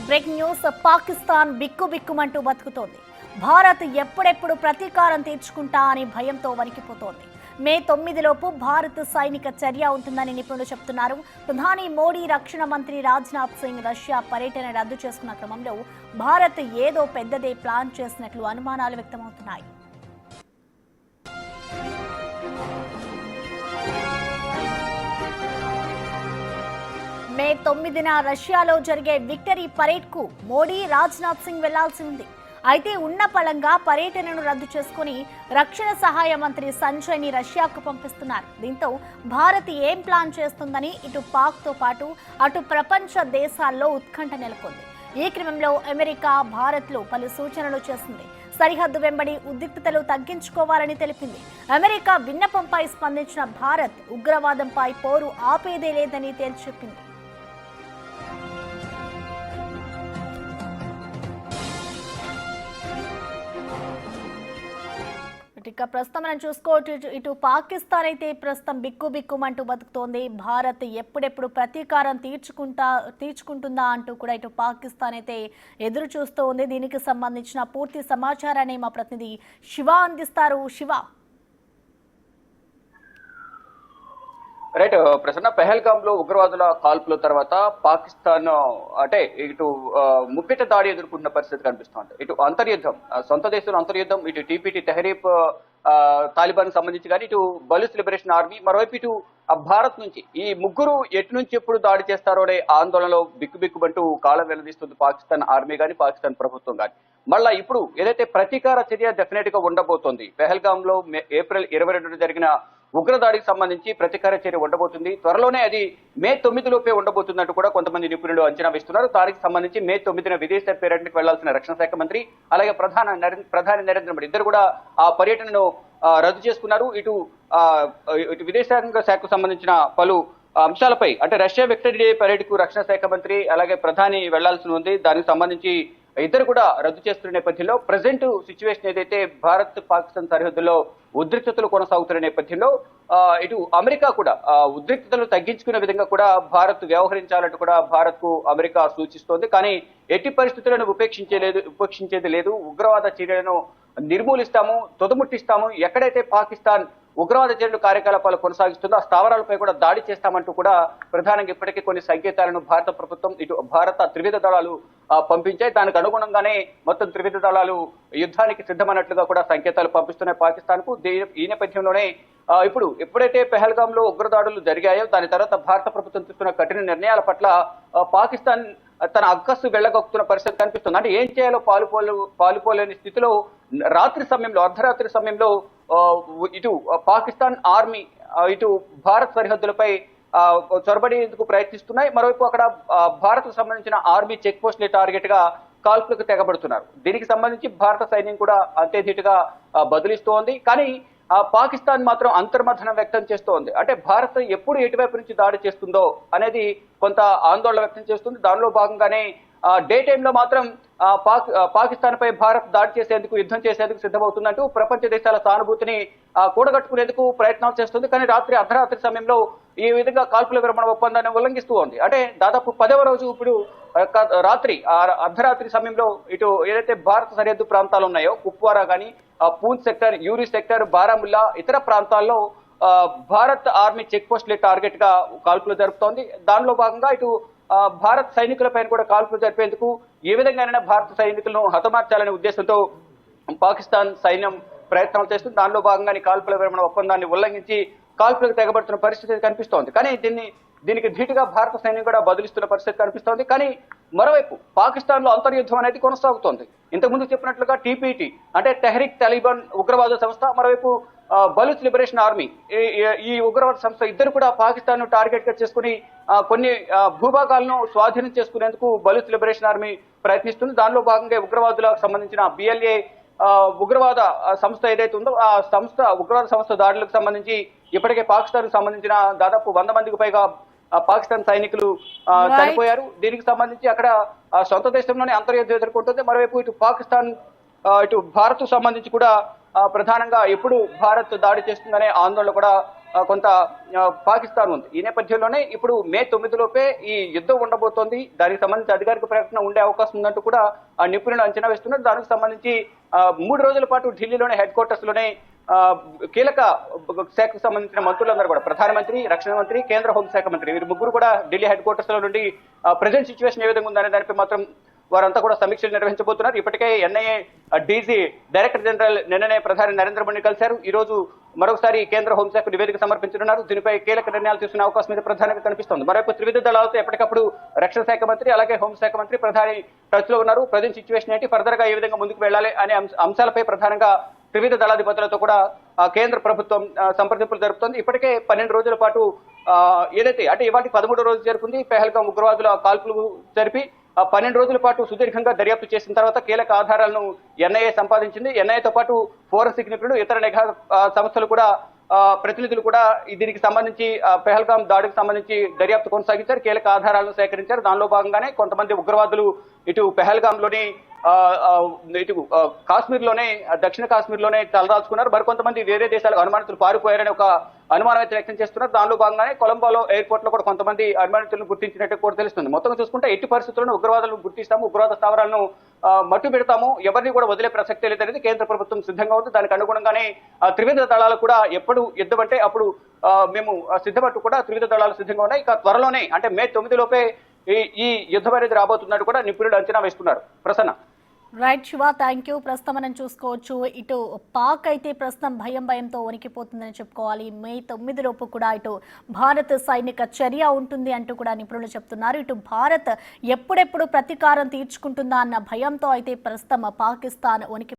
Breaking news. Pakistan బిక్కుబిక్కుమంటూ బతుకుతోంది. భారత్ ఎప్పుడెప్పుడు ప్రతీకారం తీర్చుకుంటా అని భయంతో వణికిపోతోంది. మే 9 భారత్ సైనిక చర్య ఉంటుందని నిపుణులు చెబుతున్నారు. ప్రధాని మోడీ, రక్షణ మంత్రి రాజ్నాథ్ సింగ్ రష్యా పర్యటన రద్దు చేసుకున్న క్రమంలో భారత్ ఏదో పెద్దదే ప్లాన్ చేసినట్లు అనుమానాలు వ్యక్తమవుతున్నాయి. మే 9న రష్యాలో జరిగే విక్టరీ పరేడ్ కు మోడీ, రాజ్నాథ్ సింగ్ వెళ్లాల్సి ఉంది. అయితే ఉన్న పళంగా పర్యటనను రద్దు చేసుకుని రక్షణ సహాయ మంత్రి సంజయ్ ని రష్యాకు పంపిస్తున్నారు. దీంతో భారత్ ఏం ప్లాన్ చేస్తుందని ఇటు పాక్ తో పాటు అటు ప్రపంచ దేశాల్లో ఉత్కంఠ నెలకొంది. ఈ క్రమంలో అమెరికా భారత్ లో పలు సూచనలు చేసింది. సరిహద్దు వెంబడి ఉద్రిక్తతలు తగ్గించుకోవాలని తెలిపింది. అమెరికా విన్నపంపై స్పందించిన భారత్ ఉగ్రవాదంపై పోరు ఆపేదే లేదని తేల్చెప్పింది. ఇక ప్రస్తుతం మనం చూసుకోవచ్చు, ఇటు పాకిస్తాన్ అయితే ప్రస్తుతం బిక్కుబిక్కుమంటూ బతుకుతోంది. భారత్ ఎప్పుడెప్పుడు ప్రతీకారం తీర్చుకుంటుందా అంటూ కూడా ఇటు పాకిస్తాన్ అయితే ఎదురు చూస్తూ ఉంది. దీనికి సంబంధించిన పూర్తి సమాచారాన్ని మా ప్రతినిధి శివ అందిస్తారు. శివ, రైట్ ప్రసన్న, పెహల్గామ్ లో ఉగ్రవాదుల కాల్పుల తర్వాత పాకిస్తాన్ అంటే ఇటు ముప్పిట దాడి ఎదుర్కొంటున్న పరిస్థితి కనిపిస్తోంది. ఇటు అంతర్యుద్ధం, సొంత దేశంలో అంతర్యుద్ధం, ఇటు టీపీటీ తెహరీప్ తాలిబాన్ సంబంధించి కానీ, ఇటు బలూచ్ లిబరేషన్ ఆర్మీ, మరోవైపు ఇటు భారత్ నుంచి ఈ ముగ్గురు ఎటు నుంచి ఎప్పుడు దాడి చేస్తారో అనే ఆందోళనలో బిక్కుబిక్కుమంటూ కాలం వెల్లదీస్తుంది పాకిస్తాన్ ఆర్మీ కానీ, పాకిస్తాన్ ప్రభుత్వం కానీ. మళ్ళా ఇప్పుడు ఏదైతే ప్రతీకార చర్య డెఫినెట్ గా ఉండబోతోంది. పెహల్గామ్ లో ఏప్రిల్ 22 జరిగిన ఉగ్రదాడికి సంబంధించి ప్రతీకార చర్య ఉండబోతుంది. త్వరలోనే అది మే 9 ఉండబోతున్నట్టు కూడా కొంతమంది నిపుణులు అంచనా వేస్తున్నారు. దానికి సంబంధించి మే 9 విదేశీ పర్యటనకు వెళ్లాల్సిన రక్షణ శాఖ మంత్రి అలాగే ప్రధాని నరేంద్ర మోడీ ఇద్దరు కూడా ఆ పర్యటనను రద్దు చేసుకున్నారు. ఇటు విదేశాంగ శాఖకు సంబంధించిన పలు అంశాలపై అంటే రష్యా విక్టరీ డే పరేడ్ కు రక్షణ శాఖ మంత్రి అలాగే ప్రధాని వెళ్లాల్సి ఉంది. దానికి సంబంధించి ఇద్దరు కూడా రద్దు చేస్తున్న నేపథ్యంలో ప్రజెంట్ సిచ్యువేషన్ ఏదైతే భారత్ పాకిస్తాన్ సరిహద్దులో ఉద్రిక్తతలు కొనసాగుతున్న నేపథ్యంలో ఇటు అమెరికా కూడా ఉద్రిక్తతలు తగ్గించుకునే విధంగా కూడా భారత్ వ్యవహరించాలంటూ కూడా భారత్ కు అమెరికా సూచిస్తోంది. కానీ ఎట్టి పరిస్థితులను ఉపేక్షించేది లేదు. ఉగ్రవాద చర్యలను నిర్మూలిస్తాము, తుదముట్టిస్తాము. ఎక్కడైతే పాకిస్తాన్ ఉగ్రవాద చర్యలు కార్యకలాపాలు కొనసాగిస్తుందో ఆ స్థావరాలపై కూడా దాడి చేస్తామంటూ కూడా ప్రధానంగా ఇప్పటికే కొన్ని సంకేతాలను భారత ప్రభుత్వం ఇటు భారత త్రివిధ దళాలు పంపించాయి. దానికి అనుగుణంగానే మొత్తం త్రివిధ దళాలు యుద్ధానికి సిద్ధమైనట్లుగా కూడా సంకేతాలు పంపిస్తున్నాయి పాకిస్తాన్ కు. ఈ నేపథ్యంలోనే ఇప్పుడు ఎప్పుడైతే పెహల్గామ్ లో ఉగ్రదాడులు జరిగాయో దాని తర్వాత భారత ప్రభుత్వం తీసుకున్న కఠిన నిర్ణయాల పట్ల పాకిస్తాన్ తన అక్కస్సు వెళ్ళగొక్కుతున్న పరిస్థితి కనిపిస్తుంది. అంటే ఏం చేయాలో పాలుపోలేని స్థితిలో రాత్రి సమయంలో, అర్ధరాత్రి సమయంలో ఇటు పాకిస్తాన్ ఆర్మీ ఇటు భారత్ సరిహద్దులపై చొరబడేందుకు ప్రయత్నిస్తున్నాయి. మరోవైపు అక్కడ భారత్ కు సంబంధించిన ఆర్మీ చెక్ పోస్ట్లే టార్గెట్ గా కాల్పులకు తెగబడుతున్నారు. దీనికి సంబంధించి భారత సైన్యం కూడా అంతే ధీటుగా బదులిస్తోంది. కానీ పాకిస్తాన్ మాత్రం అంతర్మథనం వ్యక్తం చేస్తోంది. అంటే భారత్ ఎప్పుడు ఎటువైపు నుంచి దాడి చేస్తుందో అనేది కొంత ఆందోళన వ్యక్తం చేస్తుంది. దానిలో భాగంగానే డే టైంలో మాత్రం పాకిస్తాన్ పై భారత్ దాడి చేసేందుకు, యుద్ధం చేసేందుకు సిద్ధమవుతుందంటూ ప్రపంచ దేశాల సానుభూతిని కూడగట్టుకునేందుకు ప్రయత్నాలు చేస్తుంది. కానీ అర్ధరాత్రి సమయంలో ఈ విధంగా కాల్పుల విరమణ ఒప్పందాన్ని ఉల్లంఘిస్తూ ఉంది. అంటే దాదాపు 10వ రోజు ఇప్పుడు అర్ధరాత్రి సమయంలో ఇటు ఏదైతే భారత సరిహద్దు ప్రాంతాలు ఉన్నాయో కుప్వారా కానీ, పూంచ్ సెక్టర్, యూరి సెక్టర్, బారాముల్లా ఇతర ప్రాంతాల్లో భారత్ ఆర్మీ చెక్ పోస్ట్లే టార్గెట్ గా కాల్పులు జరుపుతోంది. దానిలో భాగంగా ఇటు భారత్ సైనికులపైన కూడా కాల్పులు జరిపేందుకు ఏ విధంగానైనా భారత సైనికులను హతమార్చాలనే ఉద్దేశంతో పాకిస్తాన్ సైన్యం ప్రయత్నాలు చేస్తుంది. దానిలో భాగంగానే కాల్పుల విరమణ ఒప్పందాన్ని ఉల్లంఘించి కాల్పులకు తెగబడుతున్న పరిస్థితి కనిపిస్తోంది. కానీ దీనికి ధీటుగా భారత సైన్యం కూడా బదులిస్తున్న పరిస్థితి కనిపిస్తోంది. కానీ మరోవైపు పాకిస్తాన్ లో అంతర్యుద్ధం అనేది కొనసాగుతోంది. ఇంతకుముందు చెప్పినట్లుగా టీపీటీ అంటే తెహ్రీక్ తాలిబాన్ ఉగ్రవాద సంస్థ, మరోవైపు బలూచ్ లిబరేషన్ ఆర్మీ ఈ ఉగ్రవాద సంస్థ ఇద్దరు కూడా పాకిస్తాన్ ను టార్గెట్ గా చేసుకుని కొన్ని భూభాగాలను స్వాధీనం చేసుకునేందుకు బలూచ్ లిబరేషన్ ఆర్మీ ప్రయత్నిస్తుంది. దానిలో భాగంగా ఉగ్రవాదులకు సంబంధించిన బిఎల్ఏ ఉగ్రవాద సంస్థ ఏదైతే ఉందో ఆ ఉగ్రవాద సంస్థ దాడులకు సంబంధించి ఇప్పటికే పాకిస్తాన్ కు సంబంధించిన దాదాపు 100 మందికి పైగా పాకిస్తాన్ సైనికులు చనిపోయారు. దీనికి సంబంధించి అక్కడ సొంత దేశంలోనే అంతర్యుద్ధం ఎదుర్కొంటుంది. మరోవైపు ఇటు పాకిస్తాన్ ఇటు భారత్ సంబంధించి కూడా ప్రధానంగా ఎప్పుడు భారత్ దాడి చేస్తుందనే ఆందోళన కూడా కొంత పాకిస్తాన్ ఉంది. ఈ నేపథ్యంలోనే ఇప్పుడు మే 9 లోపే ఈ యుద్ధం ఉండబోతోంది. దానికి సంబంధించి అధికారిక ప్రకటన ఉండే అవకాశం ఉందంటూ కూడా నిపుణులు అంచనా వేస్తున్నారు. దానికి సంబంధించి 3 రోజుల పాటు ఢిల్లీలోనే హెడ్ క్వార్టర్స్ లోనే కీలక శాఖకు సంబంధించిన మంత్రులందరూ కూడా ప్రధానమంత్రి, రక్షణ మంత్రి, కేంద్ర హోంశాఖ మంత్రి వీరు ముగ్గురు కూడా ఢిల్లీ హెడ్ క్వార్టర్స్ లో నుండి ప్రజెంట్ సిచ్యువేషన్ ఏ విధంగా ఉందనే దానిపై మాత్రం వారంతా కూడా సమీక్షలు నిర్వహించబోతున్నారు. ఇప్పటికే ఎన్ఐఏ డీజీ డైరెక్టర్ జనరల్ నిన్ననే ప్రధాని నరేంద్ర మోడీని కలిశారు. ఈ రోజు మరొకసారి కేంద్ర హోంశాఖ నివేదిక సమర్పించనున్నారు. దీనిపై కీలక నిర్ణయాలు తీసుకునే అవకాశం మీద ప్రధానంగా కనిపిస్తోంది. మరోవైపు త్రివిధ దళాలతో ఎప్పటికప్పుడు రక్షణ శాఖ మంత్రి అలాగే హోంశాఖ మంత్రి ప్రధాని టచ్ లో ఉన్నారు. ప్రజెంట్ సిచ్యువేషన్ ఏంటి, ఫర్దర్ గా ఏ విధంగా ముందుకు వెళ్లాలి అనే అంశాలపై ప్రధానంగా త్రివిధ దళాధిపతులతో కూడా కేంద్ర ప్రభుత్వం సంప్రదింపులు జరుపుతోంది. ఇప్పటికే 12 రోజుల పాటు ఏదైతే అంటే ఇవాటి 13 రోజు జరుపుకుంది. పెహల్గాం ఉగ్రవాదుల కాల్పులు జరిపి 12 రోజుల పాటు సుదీర్ఘంగా దర్యాప్తు చేసిన తర్వాత కీలక ఆధారాలను ఎన్ఐఏ సంపాదించింది. ఎన్ఐఏతో పాటు ఫోరెన్సిక్ నిపుణులు, ఇతర నిఘా సంస్థలు కూడా ప్రతినిధులు కూడా దీనికి సంబంధించి పెహల్గాం దాడికి సంబంధించి దర్యాప్తు కొనసాగించారు. కీలక ఆధారాలను సేకరించారు. దానిలో భాగంగానే కొంతమంది ఉగ్రవాదులు ఇటు పెహల్గాంలోని ఇటు కాశ్మీర్లోనే దక్షిణ కాశ్మీర్లోనే తలదాల్చుకున్నారు. మరికొంతమంది వేరే దేశాలకు అనుమానితులు పారిపోయారని ఒక అనుమానం అయితే వ్యక్తం చేస్తున్నారు. దానిలో భాగంగానే కొలంబోలో ఎయిర్పోర్ట్ లో కూడా కొంతమంది అనుమానితులను గుర్తించినట్టు కూడా తెలుస్తుంది. మొత్తం చూసుకుంటే ఎట్టి పరిస్థితుల్లో ఉగ్రవాదులను గుర్తిస్తాము, ఉగ్రవాద స్థావరాలను మట్టు పెడతాము, ఎవరిని కూడా వదిలే ప్రసక్తే లేదనేది కేంద్ర ప్రభుత్వం సిద్ధంగా ఉంది. దానికి అనుగుణంగానే త్రివిధ దళాలు కూడా ఎప్పుడు యుద్ధం అంటే అప్పుడు మేము సిద్ధపట్టు కూడా త్రివిధ దళాలు సిద్ధంగా ఉన్నాయి. ఇక త్వరలోనే అంటే మే 9 లోపే ఈ యుద్ధం అనేది రాబోతున్నట్టు కూడా నిపుణులు అంచనా వేస్తున్నారు. Prasanna. Right Shiva, thank you. ప్రస్తుతం మనం చూసుకోవచ్చు, ఇటు పాక్ అయితే ప్రస్తుతం భయంతో వణికిపోతుందని చెప్పుకోవాలి. మే 9 లోపు కూడా ఇటు భారత్ సైనిక చర్య ఉంటుంది అంటూ కూడా నిపుణులు చెప్తున్నారు. ఇటు భారత్ ఎప్పుడెప్పుడు ప్రతీకారం తీర్చుకుంటుందా అన్న భయంతో అయితే ప్రస్తుతం పాకిస్తాన్ వణికి